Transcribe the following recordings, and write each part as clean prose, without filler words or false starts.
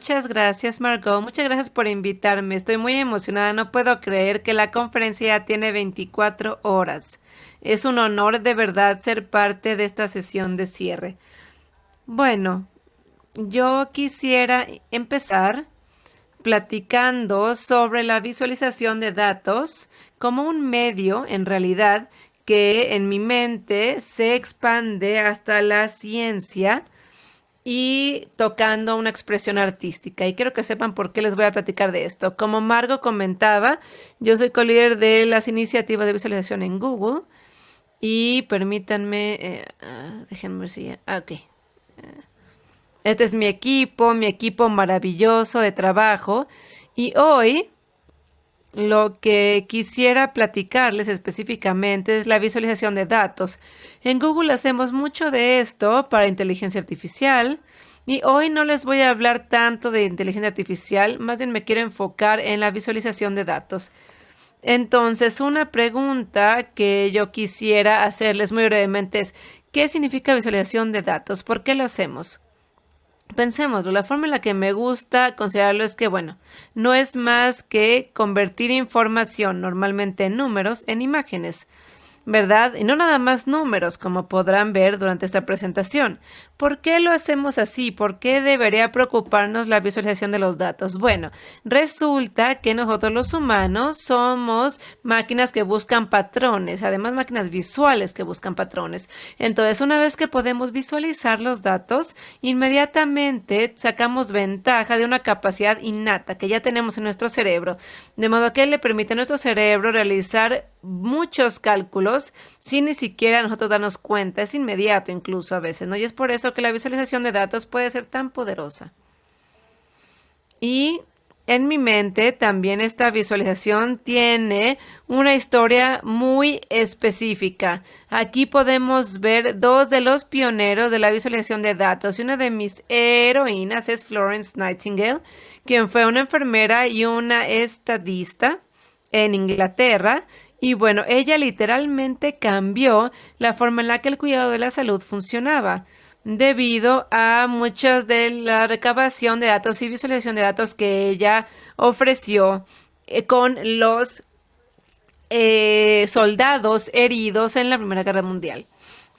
Muchas gracias, Margot. Muchas gracias por invitarme. Estoy muy emocionada. No puedo creer que la conferencia ya tiene 24 horas. Es un honor de verdad ser parte de esta sesión de cierre. Bueno, yo quisiera empezar platicando sobre la visualización de datos como un medio, en realidad, que en mi mente se expande hasta la ciencia y tocando una expresión artística. Y quiero que sepan por qué les voy a platicar de esto. Como Margo comentaba, yo soy co-líder de las iniciativas de visualización en Google y permítanme, déjenme ver si ok. Este es mi equipo maravilloso de trabajo. Y hoy lo que quisiera platicarles específicamente es la visualización de datos. En Google hacemos mucho de esto para inteligencia artificial y hoy no les voy a hablar tanto de inteligencia artificial, más bien me quiero enfocar en la visualización de datos. Entonces, una pregunta que yo quisiera hacerles muy brevemente es, ¿qué significa visualización de datos? ¿Por qué lo hacemos? Pensémoslo, la forma en la que me gusta considerarlo es que, bueno, no es más que convertir información, normalmente en números, en imágenes, ¿verdad? Y no nada más números, como podrán ver durante esta presentación. ¿Por qué lo hacemos así? ¿Por qué debería preocuparnos la visualización de los datos? Bueno, resulta que nosotros los humanos somos máquinas que buscan patrones, además máquinas visuales que buscan patrones. Entonces, una vez que podemos visualizar los datos, inmediatamente sacamos ventaja de una capacidad innata que ya tenemos en nuestro cerebro, de modo que le permite a nuestro cerebro realizar muchos cálculos sin ni siquiera nosotros darnos cuenta. Es inmediato incluso a veces, ¿no? Y es por eso que la visualización de datos puede ser tan poderosa. Y en mi mente también esta visualización tiene una historia muy específica. Aquí podemos ver dos de los pioneros de la visualización de datos y una de mis heroínas es Florence Nightingale, quien fue una enfermera y una estadista en Inglaterra. Y bueno, ella literalmente cambió la forma en la que el cuidado de la salud funcionaba debido a muchas de la recabación de datos y visualización de datos que ella ofreció con los soldados heridos en la Primera Guerra Mundial.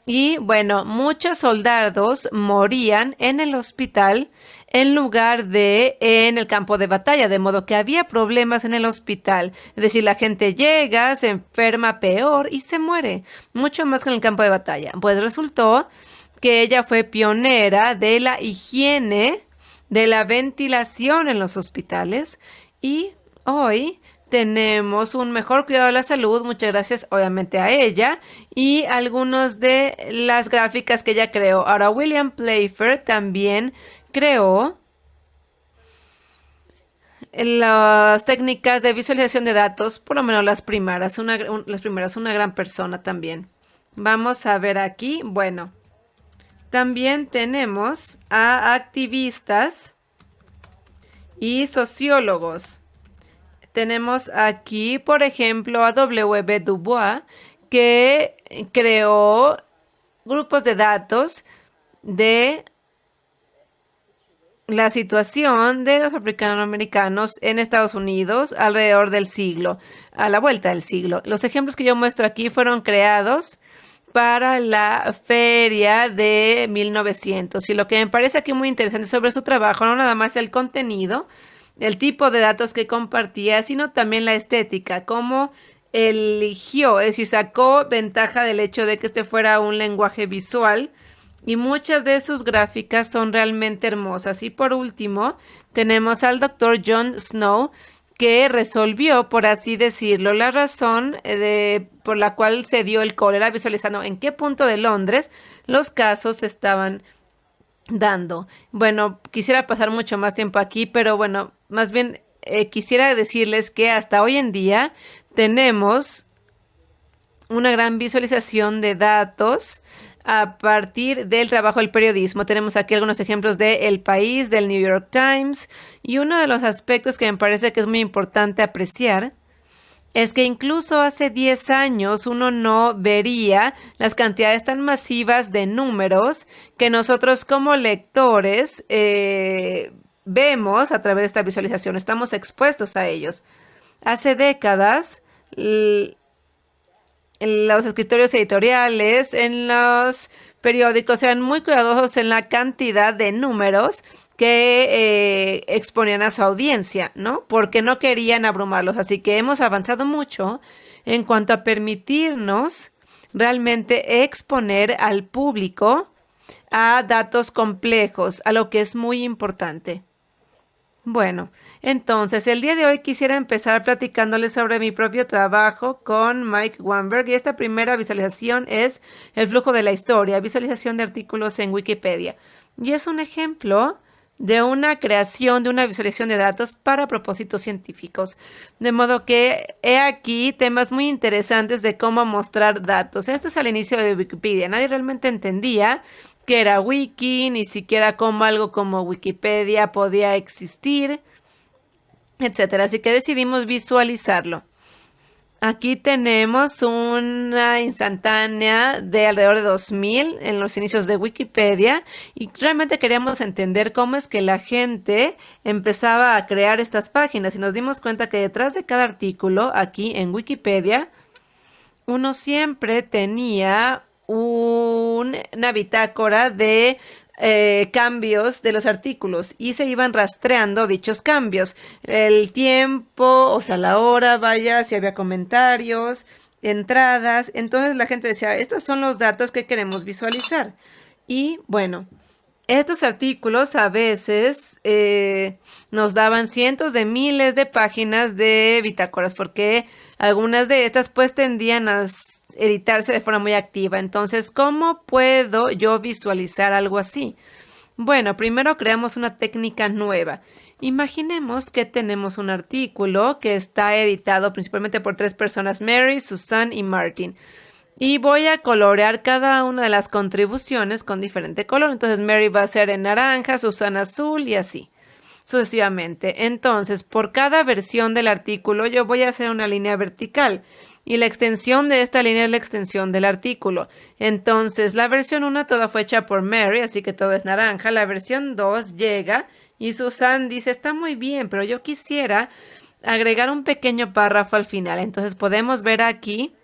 Y bueno, muchos soldados morían en el hospital en lugar de en el campo de batalla, de modo que había problemas en el hospital. Es decir, la gente llega, se enferma peor y se muere, mucho más que en el campo de batalla. Pues resultó que ella fue pionera de la higiene, de la ventilación en los hospitales y hoy tenemos un mejor cuidado de la salud, muchas gracias obviamente a ella y algunas de las gráficas que ella creó. Ahora, William Playfair también creó las técnicas de visualización de datos, por lo menos las primeras, una gran persona también. Vamos a ver aquí, bueno, también tenemos a activistas y sociólogos. Tenemos aquí, por ejemplo, a W. Du Bois, que creó grupos de datos de la situación de los africanoamericanos en Estados Unidos alrededor del siglo, a la vuelta del siglo. Los ejemplos que yo muestro aquí fueron creados para la feria de 1900. Y lo que me parece aquí muy interesante sobre su trabajo, no nada más el contenido, el tipo de datos que compartía, sino también la estética, cómo eligió, es decir, sacó ventaja del hecho de que este fuera un lenguaje visual y muchas de sus gráficas son realmente hermosas. Y por último, tenemos al doctor John Snow, que resolvió, por así decirlo, la razón por la cual se dio el cólera, visualizando en qué punto de Londres los casos estaban dando. Bueno, quisiera pasar mucho más tiempo aquí, pero bueno, más bien quisiera decirles que hasta hoy en día tenemos una gran visualización de datos a partir del trabajo del periodismo. Tenemos aquí algunos ejemplos de El País, del New York Times, y uno de los aspectos que me parece que es muy importante apreciar es que incluso hace 10 años uno no vería las cantidades tan masivas de números que nosotros como lectores vemos a través de esta visualización, estamos expuestos a ellos. Hace décadas, en los escritorios editoriales, en los periódicos, eran muy cuidadosos en la cantidad de números que exponían a su audiencia, ¿no? Porque no querían abrumarlos. Así que hemos avanzado mucho en cuanto a permitirnos realmente exponer al público a datos complejos, a lo que es muy importante. Bueno, entonces el día de hoy quisiera empezar platicándoles sobre mi propio trabajo con Mike Weinberg y esta primera visualización es el flujo de la historia, visualización de artículos en Wikipedia. Y es un ejemplo de una creación de una visualización de datos para propósitos científicos. De modo que he aquí temas muy interesantes de cómo mostrar datos. Esto es al inicio de Wikipedia. Nadie realmente entendía que era wiki, ni siquiera cómo algo como Wikipedia podía existir, etcétera. Así que decidimos visualizarlo. Aquí tenemos una instantánea de alrededor de 2000 en los inicios de Wikipedia y realmente queríamos entender cómo es que la gente empezaba a crear estas páginas y nos dimos cuenta que detrás de cada artículo aquí en Wikipedia uno siempre tenía una bitácora de cambios de los artículos y se iban rastreando dichos cambios. El tiempo, o sea, la hora, vaya, si había comentarios, entradas. Entonces la gente decía, estos son los datos que queremos visualizar. Y bueno, estos artículos a veces nos daban cientos de miles de páginas de bitácoras porque algunas de estas pues tendían a editarse de forma muy activa. Entonces, ¿cómo puedo yo visualizar algo así? Bueno, primero creamos una técnica nueva. Imaginemos que tenemos un artículo que está editado principalmente por 3 personas, Mary, Susan y Martin. Y voy a colorear cada una de las contribuciones con diferente color. Entonces Mary va a ser en naranja, Susan azul y así sucesivamente. Entonces, por cada versión del artículo yo voy a hacer una línea vertical y la extensión de esta línea es la extensión del artículo. Entonces, la versión 1 toda fue hecha por Mary, así que todo es naranja. La versión 2 llega y Susan dice, está muy bien, pero yo quisiera agregar un pequeño párrafo al final. Entonces, podemos ver aquí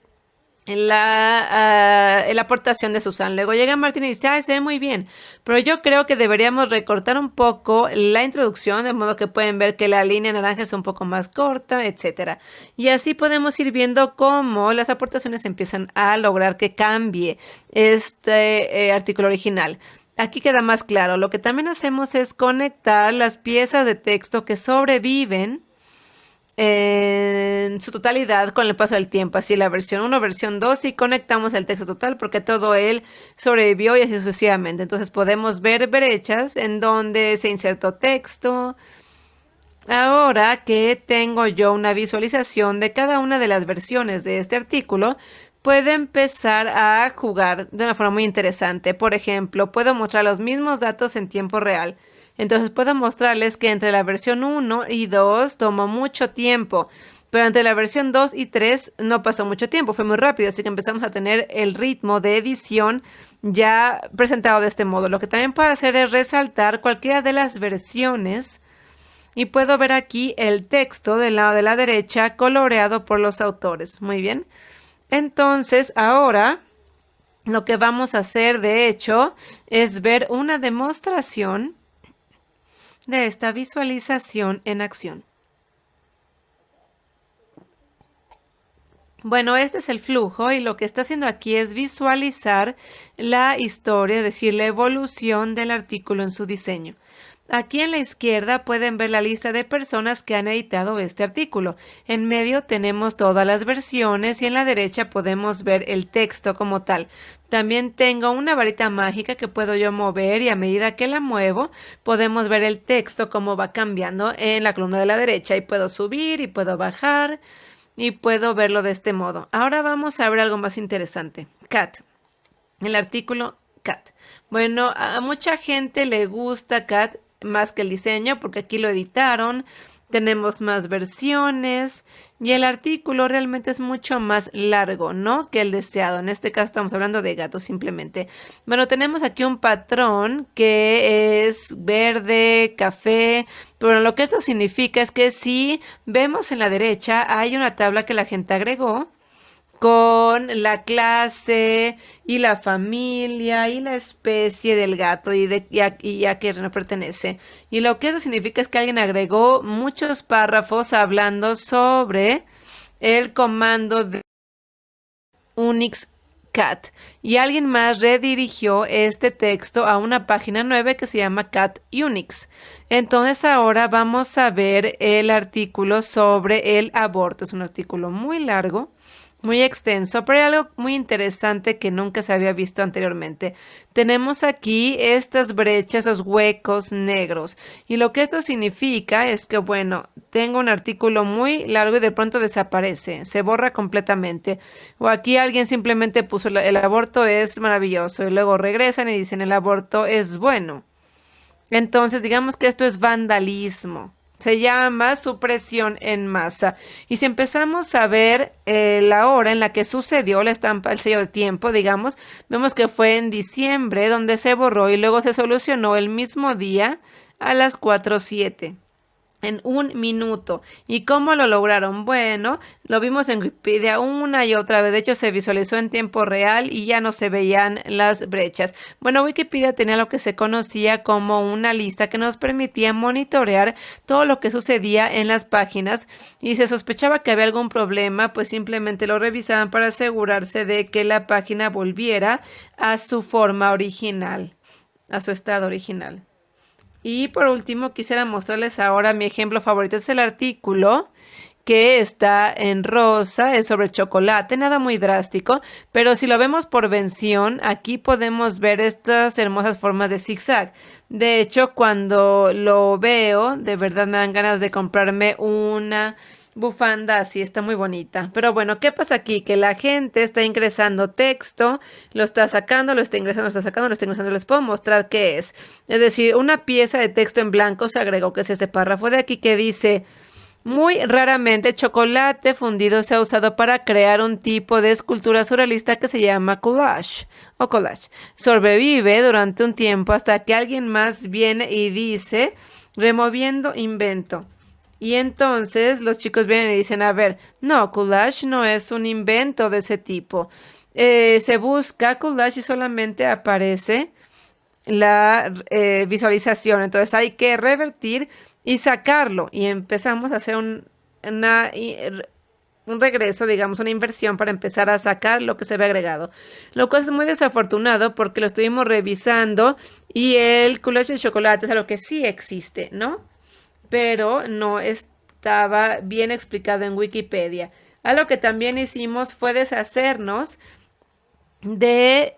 la aportación de Susan. Luego llega Martín y dice, se ve muy bien, pero yo creo que deberíamos recortar un poco la introducción, de modo que pueden ver que la línea naranja es un poco más corta, etcétera. Y así podemos ir viendo cómo las aportaciones empiezan a lograr que cambie este artículo original. Aquí queda más claro. Lo que también hacemos es conectar las piezas de texto que sobreviven en su totalidad con el paso del tiempo, así la versión 1, versión 2 y conectamos el texto total porque todo él sobrevivió y así sucesivamente. Entonces podemos ver brechas en donde se insertó texto. Ahora que tengo yo una visualización de cada una de las versiones de este artículo, puedo empezar a jugar de una forma muy interesante. Por ejemplo, puedo mostrar los mismos datos en tiempo real. Entonces puedo mostrarles que entre la versión 1 y 2 tomó mucho tiempo, pero entre la versión 2 y 3 no pasó mucho tiempo, fue muy rápido, así que empezamos a tener el ritmo de edición ya presentado de este modo. Lo que también puedo hacer es resaltar cualquiera de las versiones y puedo ver aquí el texto del lado de la derecha coloreado por los autores. Muy bien. Entonces ahora lo que vamos a hacer de hecho es ver una demostración de esta visualización en acción. Bueno, este es el flujo y lo que está haciendo aquí es visualizar la historia, es decir, la evolución del artículo en su diseño. Aquí en la izquierda pueden ver la lista de personas que han editado este artículo. En medio tenemos todas las versiones y en la derecha podemos ver el texto como tal. También tengo una varita mágica que puedo yo mover y a medida que la muevo podemos ver el texto cómo va cambiando en la columna de la derecha y puedo subir y puedo bajar y puedo verlo de este modo. Ahora vamos a ver algo más interesante. Cat. El artículo Cat. Bueno, a mucha gente le gusta Cat más que el diseño porque aquí lo editaron, tenemos más versiones y el artículo realmente es mucho más largo, ¿no? Que el deseado. En este caso estamos hablando de gatos simplemente. Bueno, tenemos aquí un patrón que es verde, café, pero lo que esto significa es que si vemos en la derecha hay una tabla que la gente agregó con la clase y la familia y la especie del gato y a qué no pertenece. Y lo que eso significa es que alguien agregó muchos párrafos hablando sobre el comando de Unix cat y alguien más redirigió este texto a una página 9 que se llama Cat Unix. Entonces ahora vamos a ver el artículo sobre el aborto. Es un artículo muy largo, muy extenso, pero hay algo muy interesante que nunca se había visto anteriormente. Tenemos aquí estas brechas, esos huecos negros. Y lo que esto significa es que, bueno, tengo un artículo muy largo y de pronto desaparece, se borra completamente. O aquí alguien simplemente puso el aborto es maravilloso y luego regresan y dicen el aborto es bueno. Entonces, digamos que esto es vandalismo. Se llama supresión en masa. Y si empezamos a ver la hora en la que sucedió la estampa, el sello de tiempo, digamos, vemos que fue en diciembre donde se borró y luego se solucionó el mismo día a las 4:07 en 1 minuto. ¿Y cómo lo lograron? Bueno, lo vimos en Wikipedia una y otra vez. De hecho, se visualizó en tiempo real y ya no se veían las brechas. Bueno, Wikipedia tenía lo que se conocía como una lista que nos permitía monitorear todo lo que sucedía en las páginas y se sospechaba que había algún problema, pues simplemente lo revisaban para asegurarse de que la página volviera a su forma original, a su estado original. Y por último, quisiera mostrarles ahora mi ejemplo favorito. Es el artículo que está en rosa, es sobre chocolate, nada muy drástico, pero si lo vemos por vención, aquí podemos ver estas hermosas formas de zigzag. De hecho, cuando lo veo, de verdad me dan ganas de comprarme una bufanda así, está muy bonita. Pero bueno, ¿qué pasa aquí? Que la gente está ingresando texto, lo está sacando, lo está ingresando, lo está sacando, lo está ingresando. Les puedo mostrar qué es. Es decir, una pieza de texto en blanco se agregó, que es este párrafo de aquí que dice: muy raramente chocolate fundido se ha usado para crear un tipo de escultura surrealista que se llama collage o collage. Sobrevive durante un tiempo hasta que alguien más viene y dice removiendo invento. Y entonces los chicos vienen y dicen, a ver, no, collage no es un invento de ese tipo. Se busca collage y solamente aparece la visualización. Entonces hay que revertir y sacarlo. Y empezamos a hacer un regreso, digamos, una inversión para empezar a sacar lo que se había agregado. Lo cual es muy desafortunado porque lo estuvimos revisando y el collage de chocolate es algo que sí existe, ¿no? Pero no estaba bien explicado en Wikipedia. Algo que también hicimos fue deshacernos de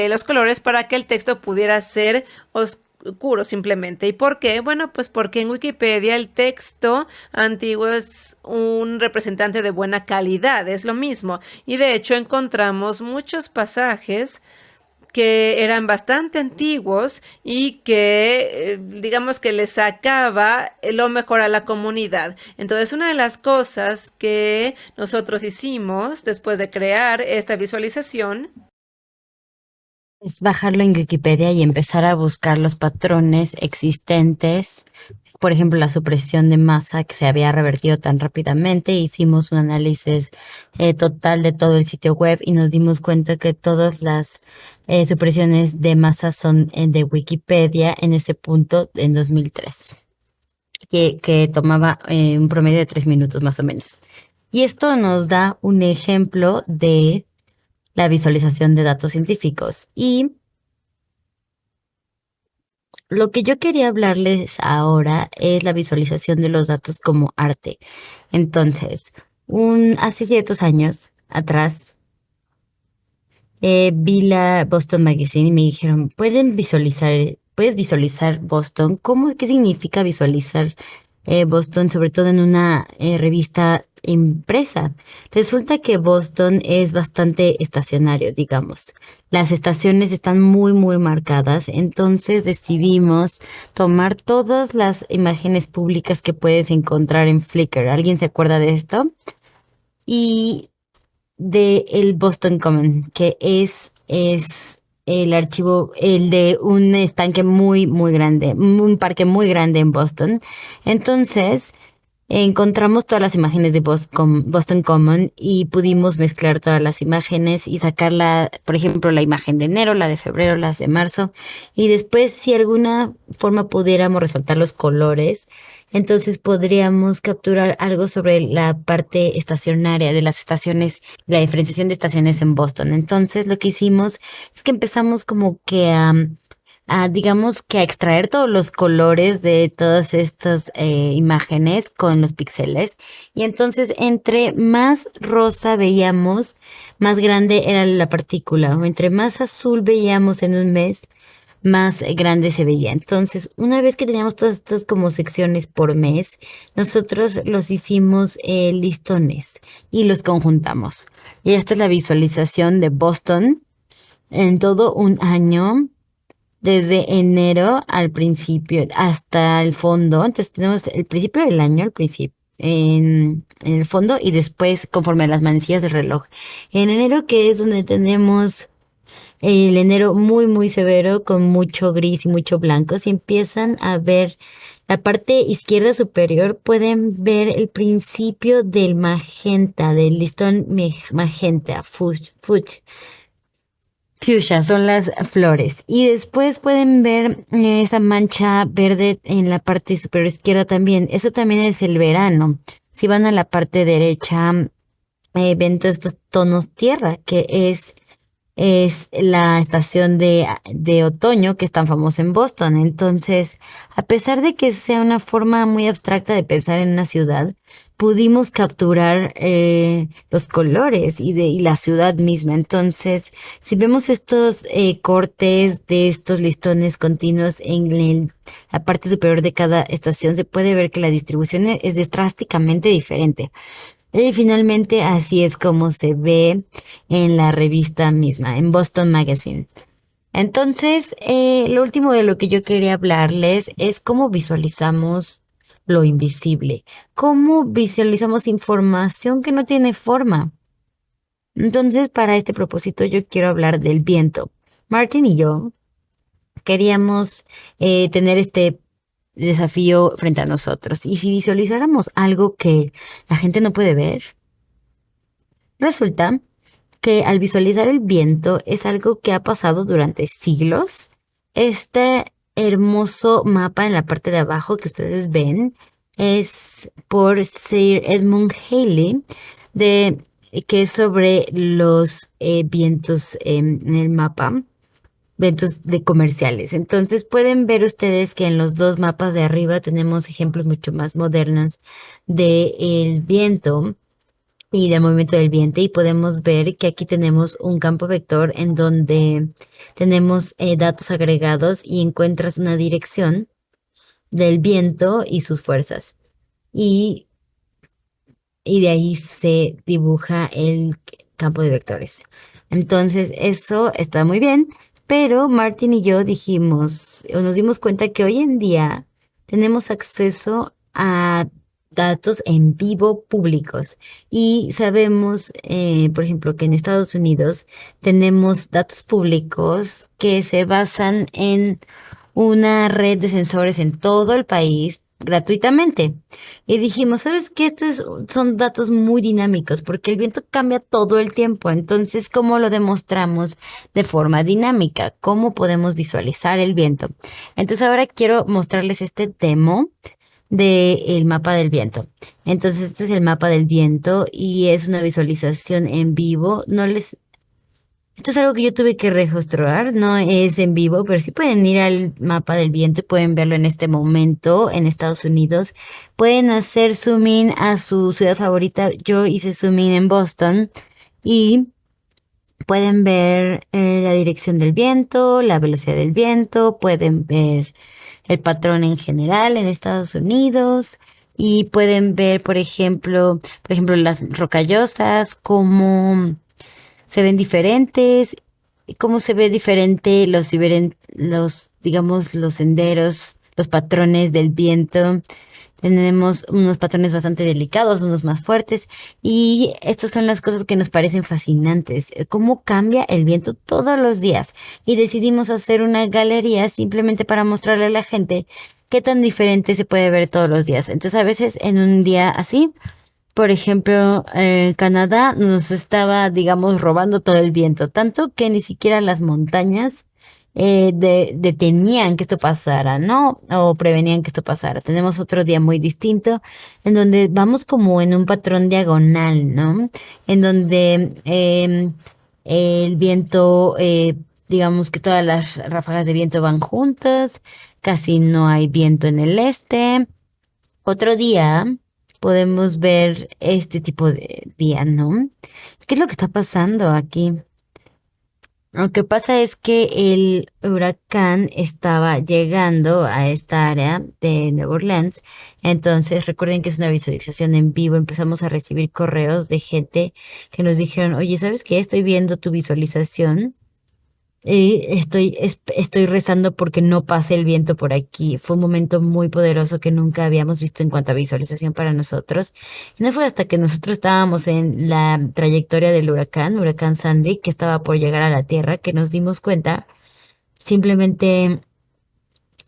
los colores para que el texto pudiera ser oscuro simplemente. ¿Y por qué? Bueno, pues porque en Wikipedia el texto antiguo es un representante de buena calidad, es lo mismo. Y de hecho encontramos muchos pasajes que eran bastante antiguos y que digamos que le sacaba lo mejor a la comunidad. Entonces, una de las cosas que nosotros hicimos después de crear esta visualización Es bajarlo en Wikipedia y empezar a buscar los patrones existentes. Por ejemplo, la supresión de masa que se había revertido tan rápidamente. Hicimos un análisis total de todo el sitio web y nos dimos cuenta que todas las supresiones de masa son de Wikipedia en ese punto en 2003, que tomaba un promedio de 3 minutos más o menos. Y esto nos da un ejemplo de la visualización de datos científicos. Y lo que yo quería hablarles ahora es la visualización de los datos como arte. Entonces, hace ciertos años atrás, vi la Boston Magazine y me dijeron, puedes visualizar Boston? ¿Qué significa visualizar Boston, sobre todo en una revista impresa. Resulta que Boston es bastante estacionario, digamos. Las estaciones están muy, muy marcadas, entonces decidimos tomar todas las imágenes públicas que puedes encontrar en Flickr. ¿Alguien se acuerda de esto? Y de el Boston Common, que es el archivo, el de un estanque muy, muy grande, un parque muy grande en Boston. Entonces, encontramos todas las imágenes de Boston Common y pudimos mezclar todas las imágenes y sacarla, por ejemplo, la imagen de enero, la de febrero, las de marzo. Y después, si alguna forma pudiéramos resaltar los colores, entonces podríamos capturar algo sobre la parte estacionaria de las estaciones, la diferenciación de estaciones en Boston. Entonces, lo que hicimos es que empezamos como que digamos que a extraer todos los colores de todas estas imágenes con los píxeles. Y entonces, entre más rosa veíamos, más grande era la partícula, o entre más azul veíamos en un mes, más grande se veía. Entonces, una vez que teníamos todas estas como secciones por mes, nosotros los hicimos listones y los conjuntamos. Y esta es la visualización de Boston en todo un año, desde enero al principio hasta el fondo. Entonces tenemos el principio del año, al principio, en el fondo, y después conforme a las manecillas del reloj. En enero, que es donde tenemos el enero muy, muy severo, con mucho gris y mucho blanco. Si empiezan a ver la parte izquierda superior, pueden ver el principio del magenta, del listón magenta, fuchsia, son las flores. Y después pueden ver esa mancha verde en la parte superior izquierda también. Eso también es el verano. Si van a la parte derecha, ven todos estos tonos tierra, que es la estación de otoño que es tan famosa en Boston. Entonces, a pesar de que sea una forma muy abstracta de pensar en una ciudad, pudimos capturar los colores y la ciudad misma. Entonces, si vemos estos cortes de estos listones continuos en la parte superior de cada estación, se puede ver que la distribución es drásticamente diferente. Y finalmente, así es como se ve en la revista misma, en Boston Magazine. Entonces, lo último de lo que yo quería hablarles es cómo visualizamos lo invisible, cómo visualizamos información que no tiene forma. Entonces, para este propósito, yo quiero hablar del viento. Martin y yo queríamos tener este desafío frente a nosotros. Y si visualizáramos algo que la gente no puede ver, resulta que al visualizar el viento es algo que ha pasado durante siglos. Este hermoso mapa en la parte de abajo que ustedes ven es por Sir Edmund Halley, que es sobre los vientos en el mapa, vientos de comerciales. Entonces pueden ver ustedes que en los dos mapas de arriba tenemos ejemplos mucho más modernos del viento y del movimiento del viento, y podemos ver que aquí tenemos un campo vector en donde tenemos datos agregados y encuentras una dirección del viento y sus fuerzas. Y, y de ahí se dibuja el campo de vectores. Entonces, eso está muy bien, pero Martin y yo dijimos, o nos dimos cuenta que hoy en día tenemos acceso a datos en vivo públicos y sabemos, por ejemplo, que en Estados Unidos tenemos datos públicos que se basan en una red de sensores en todo el país gratuitamente. Y dijimos, ¿sabes qué? Son datos muy dinámicos porque el viento cambia todo el tiempo. Entonces, ¿cómo lo demostramos de forma dinámica? ¿Cómo podemos visualizar el viento? Entonces, ahora quiero mostrarles este demo del mapa del viento. Entonces, este es el mapa del viento y es una visualización en vivo. Esto es algo que yo tuve que registrar, no es en vivo, pero sí pueden ir al mapa del viento y pueden verlo en este momento en Estados Unidos. Pueden hacer zoom in a su ciudad favorita. Yo hice zoom in en Boston y pueden ver la dirección del viento, la velocidad del viento, pueden ver el patrón en general en Estados Unidos. y pueden ver, por ejemplo, las rocallosas, cómo se ven diferentes, cómo se ve diferente digamos, los senderos, los patrones del viento. Tenemos unos patrones bastante delicados, unos más fuertes, y estas son las cosas que nos parecen fascinantes. Cómo cambia el viento todos los días. Y decidimos hacer una galería simplemente para mostrarle a la gente qué tan diferente se puede ver todos los días. Entonces, a veces en un día así, por ejemplo, Canadá nos estaba, digamos, robando todo el viento, tanto que ni siquiera las montañas detenían que esto pasara, ¿no? O prevenían que esto pasara. Tenemos otro día muy distinto, en donde vamos como en un patrón diagonal, ¿no? En donde el viento, digamos que todas las ráfagas de viento van juntas, casi no hay viento en el este. Otro día podemos ver este tipo de día, ¿no? ¿Qué es lo que está pasando aquí? Lo que pasa es que el huracán estaba llegando a esta área de Nueva Orleans. Entonces, recuerden que es una visualización en vivo. Empezamos a recibir correos de gente que nos dijeron, oye, ¿sabes qué? Estoy viendo tu visualización. Estoy rezando porque no pase el viento por aquí. Fue un momento muy poderoso que nunca habíamos visto en cuanto a visualización para nosotros. Y no fue hasta que nosotros estábamos en la trayectoria del huracán Sandy, que estaba por llegar a la Tierra, que nos dimos cuenta. Simplemente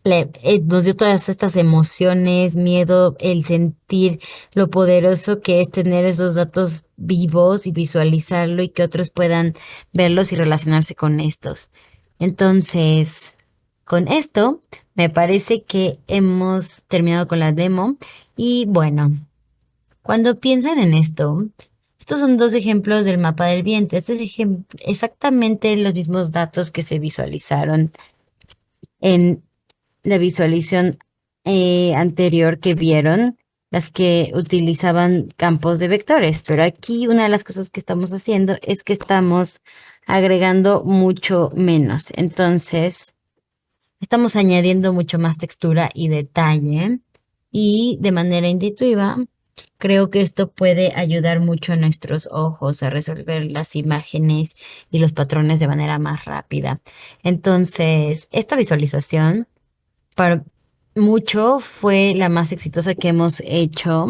nos dio todas estas emociones, miedo, el sentir lo poderoso que es tener esos datos vivos y visualizarlo y que otros puedan verlos y relacionarse con estos. Entonces, con esto, me parece que hemos terminado con la demo y bueno, cuando piensan en esto, estos son dos ejemplos del mapa del viento. Estos es exactamente los mismos datos que se visualizaron en la visualización anterior que vieron, las que utilizaban campos de vectores, pero aquí una de las cosas que estamos haciendo es que estamos agregando mucho menos. Entonces, estamos añadiendo mucho más textura y detalle y de manera intuitiva. Creo que esto puede ayudar mucho a nuestros ojos a resolver las imágenes y los patrones de manera más rápida. Entonces, esta visualización para mucho fue la más exitosa que hemos hecho.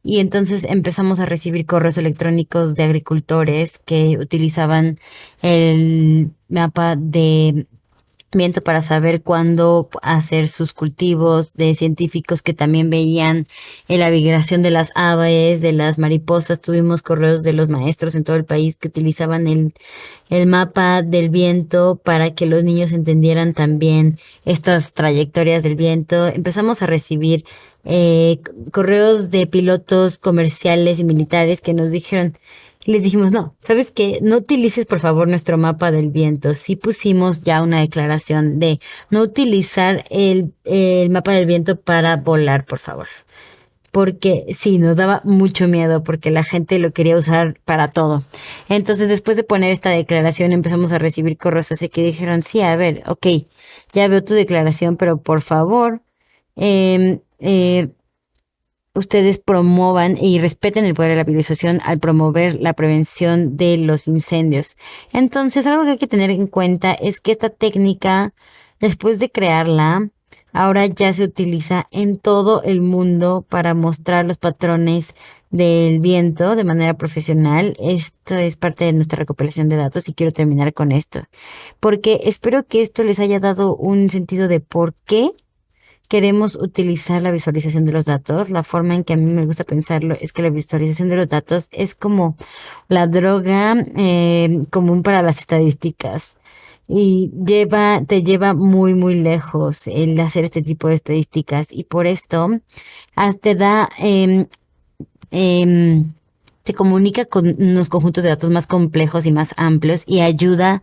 Y entonces empezamos a recibir correos electrónicos de agricultores que utilizaban el mapa de viento para saber cuándo hacer sus cultivos, de científicos que también veían la migración de las aves, de las mariposas. Tuvimos correos de los maestros en todo el país que utilizaban el mapa del viento para que los niños entendieran también estas trayectorias del viento. Empezamos a recibir correos de pilotos comerciales y militares que nos dijeron, les dijimos, no, ¿sabes qué? No utilices por favor nuestro mapa del viento. Sí pusimos ya una declaración de no utilizar el mapa del viento para volar, por favor. Porque sí, nos daba mucho miedo porque la gente lo quería usar para todo. Entonces, después de poner esta declaración, empezamos a recibir correos así que dijeron, sí, a ver, ok, ya veo tu declaración, pero por favor, em, eh, ustedes promuevan y respeten el poder de la civilización al promover la prevención de los incendios. Entonces, algo que hay que tener en cuenta es que esta técnica, después de crearla, ahora ya se utiliza en todo el mundo para mostrar los patrones del viento de manera profesional. Esto es parte de nuestra recopilación de datos y quiero terminar con esto, porque espero que esto les haya dado un sentido de por qué queremos utilizar la visualización de los datos. La forma en que a mí me gusta pensarlo es que la visualización de los datos es como la droga común para las estadísticas. Y te lleva muy, muy lejos el hacer este tipo de estadísticas. Y por esto te da, te comunica con unos conjuntos de datos más complejos y más amplios y ayuda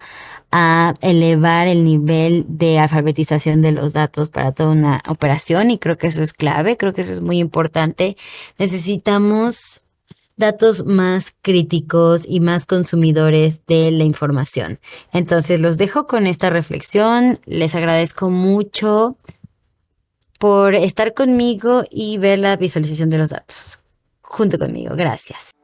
a elevar el nivel de alfabetización de los datos para toda una operación y creo que eso es clave, creo que eso es muy importante. Necesitamos datos más críticos y más consumidores de la información. Entonces los dejo con esta reflexión, les agradezco mucho por estar conmigo y ver la visualización de los datos junto conmigo. Gracias.